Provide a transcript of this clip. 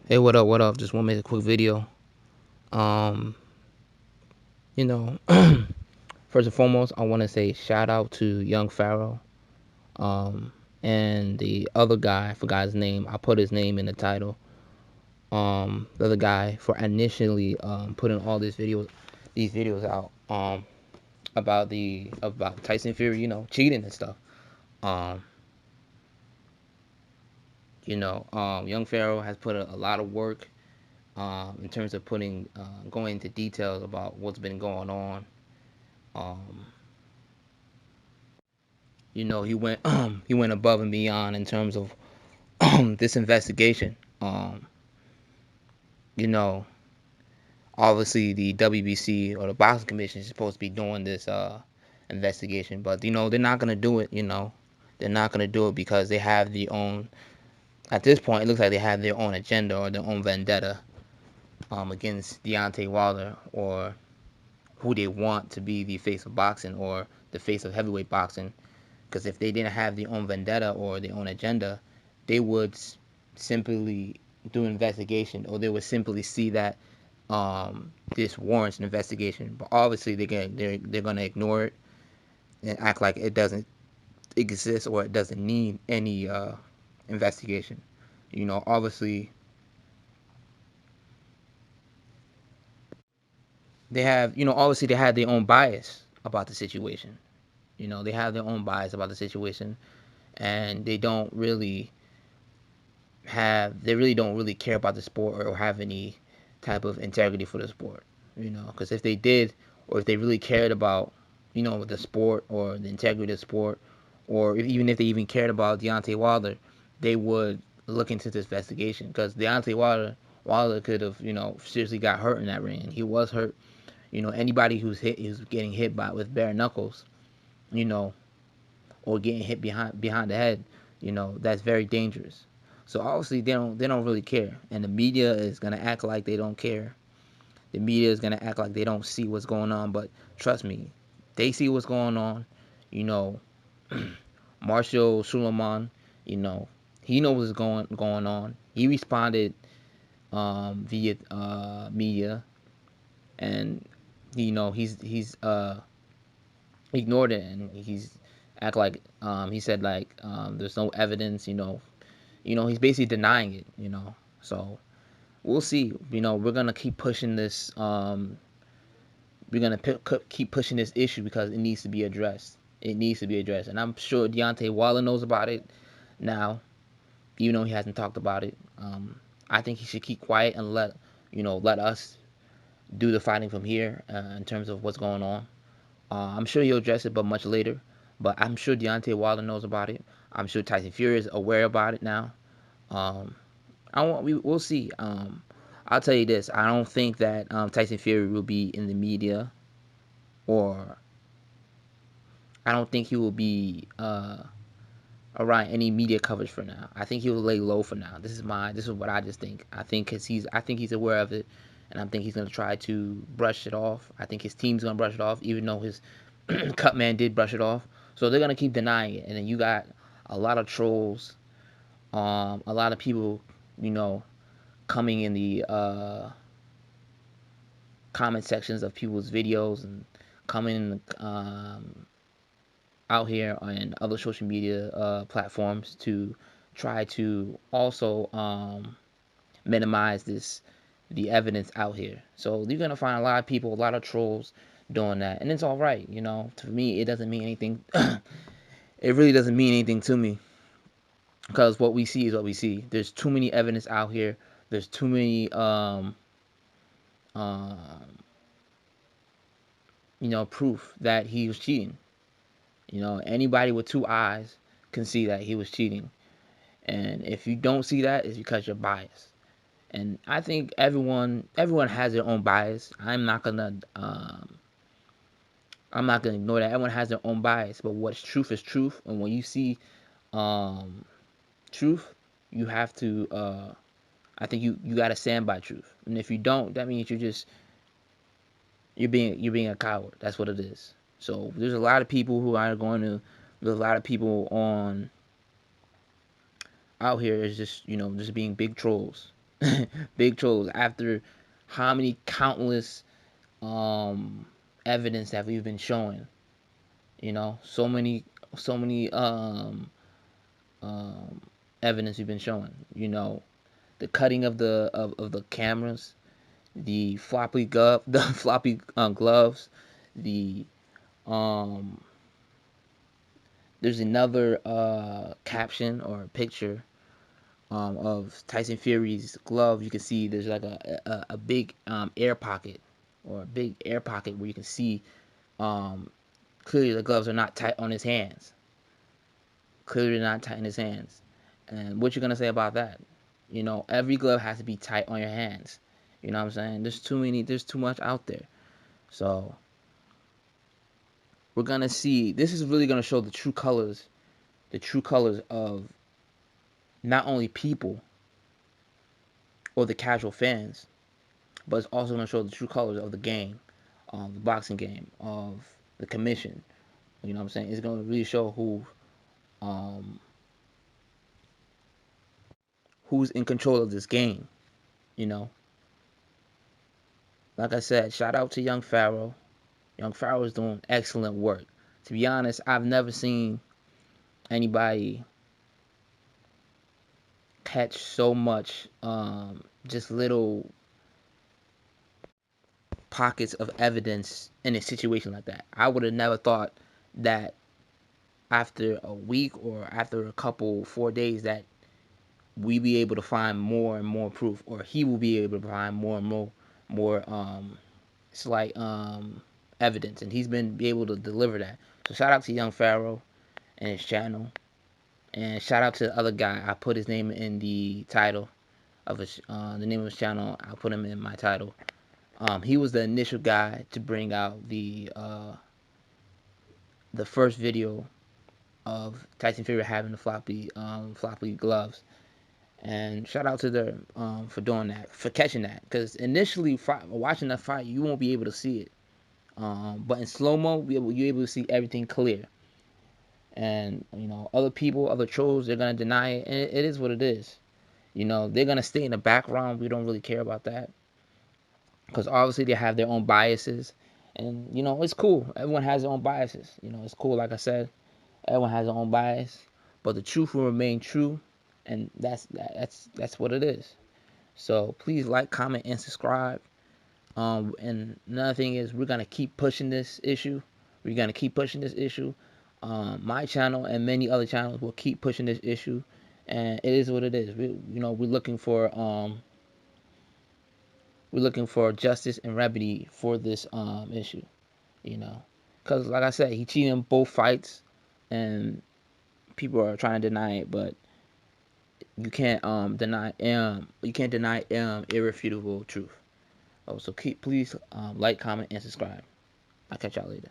Hey, what up? What up? Just want to make a quick video. Um, you know, first and foremost, I want to say shout out to young Pharaoh. Um, and the other guy, I forgot his name. I put his name in the title. The other guy for initially putting all these videos out. About Tyson Fury, cheating and stuff. Um, young Pharaoh has put a lot of work in terms of going into details about what's been going on. Um, he went he went above and beyond in terms of this investigation. You know, obviously the WBC or the boxing commission is supposed to be doing this investigation, but they're not gonna do it. They're not gonna do it because they have the own. At this point, it looks like they have their own agenda or their own vendetta against Deontay Wilder, or who they want to be the face of boxing or the face of heavyweight boxing. Because if they didn't have their own vendetta or their own agenda, they would simply do an investigation, or they would simply see that this warrants an investigation. But obviously, they're gonna ignore it and act like it doesn't exist or it doesn't need any investigation. Obviously obviously they have their own bias about the situation. They have their own bias about the situation, and they really don't really care about the sport or have any type of integrity for the sport. Because if they did, or if they really cared about, the sport or the integrity of the sport, or even if they even cared about Deontay Wilder, they would look into this investigation. Because Wilder could have, seriously got hurt in that ring. He was hurt. Anybody who's getting hit by with bare knuckles, you know, or getting hit behind the head, that's very dangerous. So obviously they don't really care, and the media is gonna act like they don't care. The media is gonna act like they don't see what's going on, but trust me, they see what's going on. You know, Marshall Suleiman, you know, he knows what's going on. He responded via media, and he's ignored it, and he's act like he said like there's no evidence. He's basically denying it. So we'll see. We're gonna keep pushing this. We're gonna keep pushing this issue because it needs to be addressed. It needs to be addressed, and I'm sure Deontay Wilder knows about it now, even though he hasn't talked about it. I think he should keep quiet and let us do the fighting from here in terms of what's going on. I'm sure he'll address it, but much later. But I'm sure Deontay Wilder knows about it. I'm sure Tyson Fury is aware about it now. Um, we'll see. I'll tell you this: I don't think that Tyson Fury will be in the media, or I don't think he will be around any media coverage for now. I think he will lay low for now. This is what I just think. I think he's aware of it, and I think he's gonna try to brush it off. I think his team's gonna brush it off, even though his cut man did brush it off. So they're gonna keep denying it, and then you got a lot of trolls, a lot of people, you know, coming in the comment sections of people's videos and coming out here on other social media platforms to try to also minimize the evidence out here. So you're gonna find a lot of people, a lot of trolls doing that, and it's all right. To me, it doesn't mean anything. It really doesn't mean anything to me because what we see is what we see. There's too many evidence out here. There's too many um, proof that he was cheating. Anybody with two eyes can see that he was cheating. And if you don't see that, it's because you're biased. And I think everyone has their own bias. I'm not gonna ignore that. Everyone has their own bias, but what's truth is truth. And when you see um, truth, you have to. I think you gotta stand by truth. And if you don't, that means you're being a coward. That's what it is. So there's a lot of people who are going to. There's a lot of people on out here is just just being big trolls. Big trolls. After how many countless um evidence that we've been showing, so many um evidence we've been showing, the cutting of the cameras, the floppy glove, the floppy gloves, the um there's another caption or picture of Tyson Fury's glove. You can see there's like a big air pocket, or a big air pocket where you can see um, clearly the gloves are not tight on his hands. Clearly not tight in his hands. And what you gonna say about that? Every glove has to be tight on your hands. You know what I'm saying? There's too much out there. So we're gonna see. This is really gonna show the true colors of not only people or the casual fans, but it's also going to show the true colors of the game, the boxing game, of the commission. You know what I'm saying? It's going to really show um, who's in control of this game. You know, like I said, shout out to young Pharaoh. Young Pharaoh is doing excellent work. To be honest, I've never seen anybody catch so much, just little pockets of evidence in a situation like that. I would have never thought that after a week or after a couple 4 days that we be able to find more and more proof, or he will be able to find more and more slight evidence, and he's been be able to deliver that. So shout out to young Pharaoh and his channel, and shout out to the other guy. I put his name in the title of the name of his channel. I put him in my title. He was the initial guy to bring out the first video of Tyson Fury having the floppy gloves. And shout out to them for doing that, for catching that. Because initially, watching that fight, you won't be able to see it. But in slow mo, you're able to see everything clear. And other people, other trolls, they're gonna deny it, and it is what it is. They're gonna stay in the background. We don't really care about that, because obviously they have their own biases, and it's cool. Everyone has their own biases. It's cool. Like I said, everyone has their own bias, but the truth will remain true, and that's what it is. So please like, comment, and subscribe. And another thing is, we're gonna keep pushing this issue. We're gonna keep pushing this issue. My channel and many other channels will keep pushing this issue, and it is what it is. We're looking for justice and remedy for this issue. You know, because like I said, he cheated in both fights, and people are trying to deny it, but you can't deny irrefutable truth. Oh, so please like, comment, and subscribe. I'll catch y'all later.